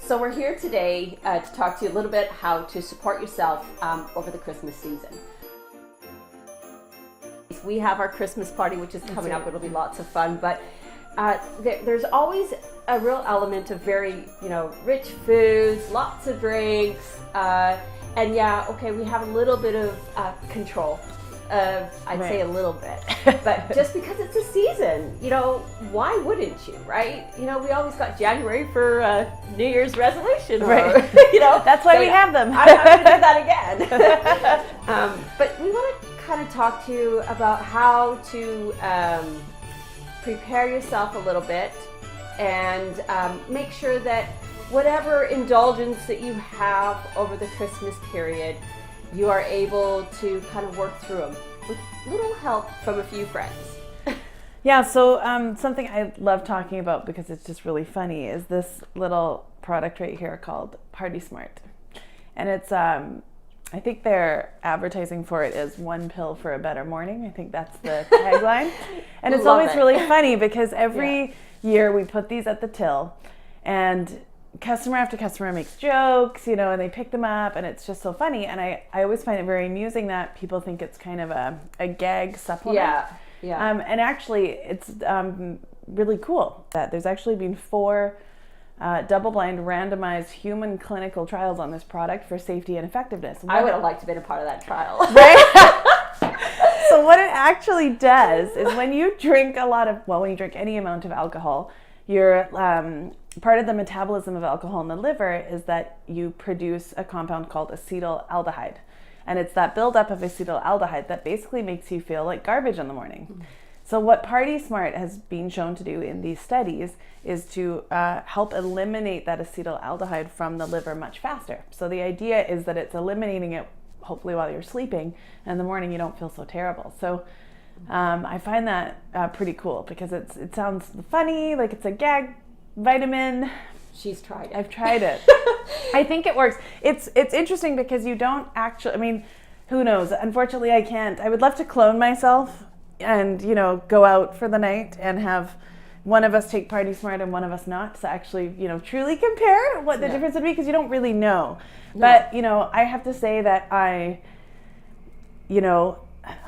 So we're here today to talk to you a little bit how to support yourself over the Christmas season. We have our Christmas party, which is coming up. It'll be lots of fun, but there's always a real element of very, rich foods, lots of drinks, and we have a little bit of control. I'd say a little bit, but just because it's a season, why wouldn't you, right? We always got January for New Year's resolution, right? That's why we have them. I'm not going to do that again. But we want to kind of talk to you about how to prepare yourself a little bit and make sure that whatever indulgence that you have over the Christmas period, you are able to kind of work through them with little help from a few friends. Yeah, so something I love talking about because it's just really funny is this little product right here called Party Smart. And it's, I think their advertising for it is one pill for a better morning. I think that's the tagline. And it's always really funny because every year we put these at the till and customer after customer makes jokes, and they pick them up and it's just so funny. And I always find it very amusing that people think it's kind of a gag supplement. Yeah. And actually it's really cool that there's actually been 4 double-blind randomized human clinical trials on this product for safety and effectiveness. I would have liked to have been a part of that trial. Right? So what it actually does is when you drink any amount of alcohol, your part of the metabolism of alcohol in the liver is that you produce a compound called acetaldehyde. And it's that buildup of acetaldehyde that basically makes you feel like garbage in the morning. Mm-hmm. So what Party Smart has been shown to do in these studies is to help eliminate that acetaldehyde from the liver much faster. So the idea is that it's eliminating it hopefully while you're sleeping, and in the morning you don't feel so terrible. So I find that pretty cool because it sounds funny, like it's a gag vitamin. She's tried it. I've tried it. I think it works. It's interesting because you don't actually, who knows? Unfortunately, I can't. I would love to clone myself and, go out for the night and have one of us take Party Smart and one of us not to actually, truly compare what the difference would be because you don't really know. No. But, I have to say that I'm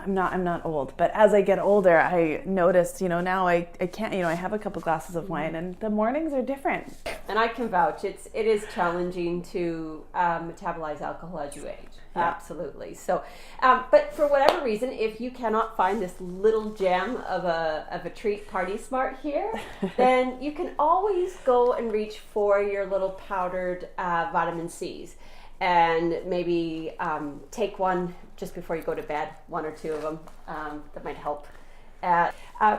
not old, but as I get older, I noticed, now I can't, I have a couple glasses of wine and the mornings are different. And I can vouch, it is challenging to metabolize alcohol as you age. Yeah. Absolutely. So, but for whatever reason, if you cannot find this little gem of a treat, Party Smart here, then you can always go and reach for your little powdered vitamin C's. And maybe take one just before you go to bed, 1 or 2 of them, that might help.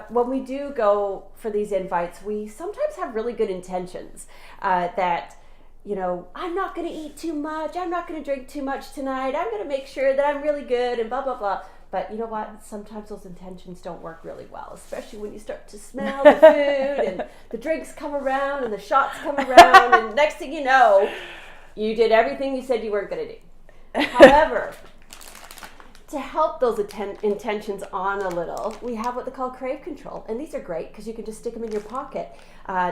When we do go for these invites, we sometimes have really good intentions that, I'm not going to eat too much, I'm not going to drink too much tonight, I'm going to make sure that I'm really good and blah, blah, blah. But you know what? Sometimes those intentions don't work really well, especially when you start to smell the food and the drinks come around and the shots come around and next thing you know, you did everything you said you weren't going to do. However, to help those intentions on a little, we have what they call crave control. And these are great because you can just stick them in your pocket.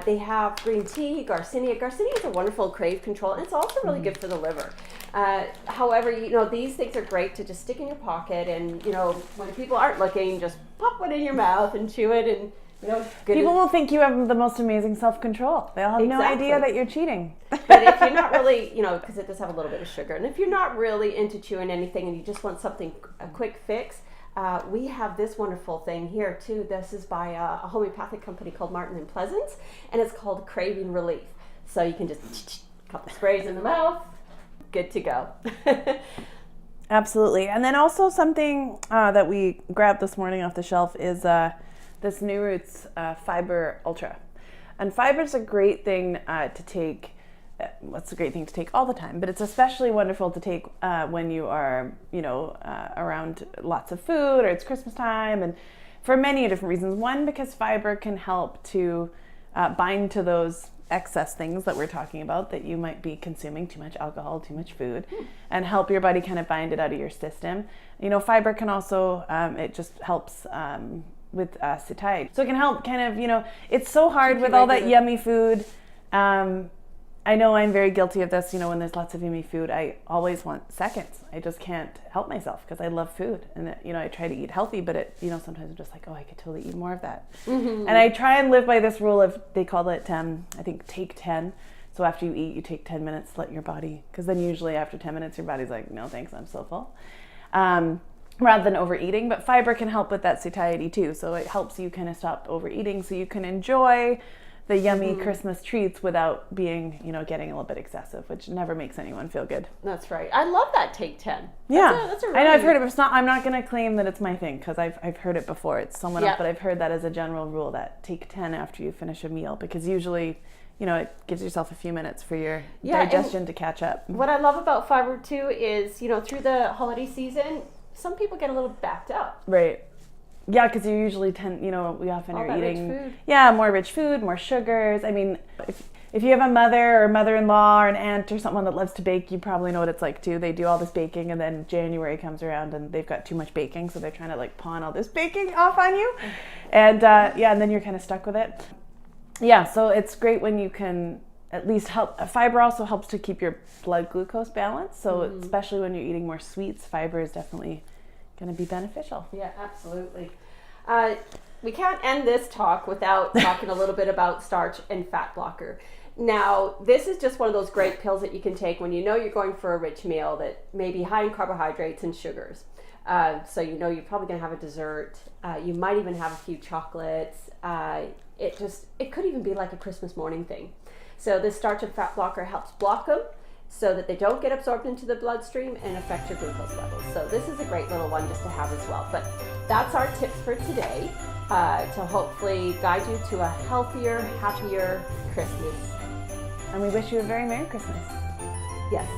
They have green tea, Garcinia. Garcinia is a wonderful crave control, and it's also really good for the liver. However, these things are great to just stick in your pocket. And, when people aren't looking, just pop one in your mouth and chew it. And people will think you have the most amazing self-control. They'll have no idea that you're cheating. But if you're not really, because it does have a little bit of sugar, and if you're not really into chewing anything and you just want a quick fix, we have this wonderful thing here too. This is by a homeopathic company called Martin and Pleasance, and it's called Craving Relief. So you can just a couple sprays in the mouth, good to go. Absolutely. And then also something that we grabbed this morning off the shelf is this New Roots Fiber Ultra. And fiber is a great thing to take. It's a great thing to take all the time, but it's especially wonderful to take when you are, around lots of food or it's Christmas time, and for many different reasons. One, because fiber can help to bind to those excess things that we're talking about that you might be consuming, too much alcohol, too much food, and help your body kind of bind it out of your system. Fiber can also, it just helps with satiety. So it can help kind of, it's so hard with all that yummy food. I know I'm very guilty of this, when there's lots of yummy food, I always want seconds. I just can't help myself because I love food. And, I try to eat healthy, but sometimes I'm just like, oh, I could totally eat more of that. Mm-hmm. And I try and live by this rule of, they call it, I think, take 10. So after you eat, you take 10 minutes to let your body, because then usually after 10 minutes, your body's like, no, thanks, I'm so full. Rather than overeating. But fiber can help with that satiety too. So it helps you kind of stop overeating so you can enjoy the yummy Christmas treats without being, getting a little bit excessive, which never makes anyone feel good. That's right. I love that take 10. Yeah. That's a really... I know I've heard it, but I'm not going to claim that it's my thing because I've heard it before. It's someone else, but I've heard that as a general rule, that take 10 after you finish a meal, because usually, it gives yourself a few minutes for your digestion to catch up. What I love about fiber too is, through the holiday season, some people get a little backed up. Right. Yeah, because you usually we often are eating rich food. Yeah, more rich food, more sugars. I mean, if you have a mother or mother-in-law or an aunt or someone that loves to bake, you probably know what it's like too. They do all this baking, and then January comes around and they've got too much baking, so they're trying to pawn all this baking off on you, and and then you're kind of stuck with it. Yeah, so it's great when you can at least help. Fiber also helps to keep your blood glucose balanced. So especially when you're eating more sweets, fiber is definitely going to be beneficial. Yeah, absolutely. We can't end this talk without talking a little bit about starch and fat blocker. Now, this is just one of those great pills that you can take when you're going for a rich meal that may be high in carbohydrates and sugars. So you're probably going to have a dessert. You might even have a few chocolates. It could even be like a Christmas morning thing. So this starch and fat blocker helps block them so that they don't get absorbed into the bloodstream and affect your glucose levels. So this is a great little one just to have as well. But that's our tips for today, to hopefully guide you to a healthier, happier Christmas. And we wish you a very Merry Christmas. Yes.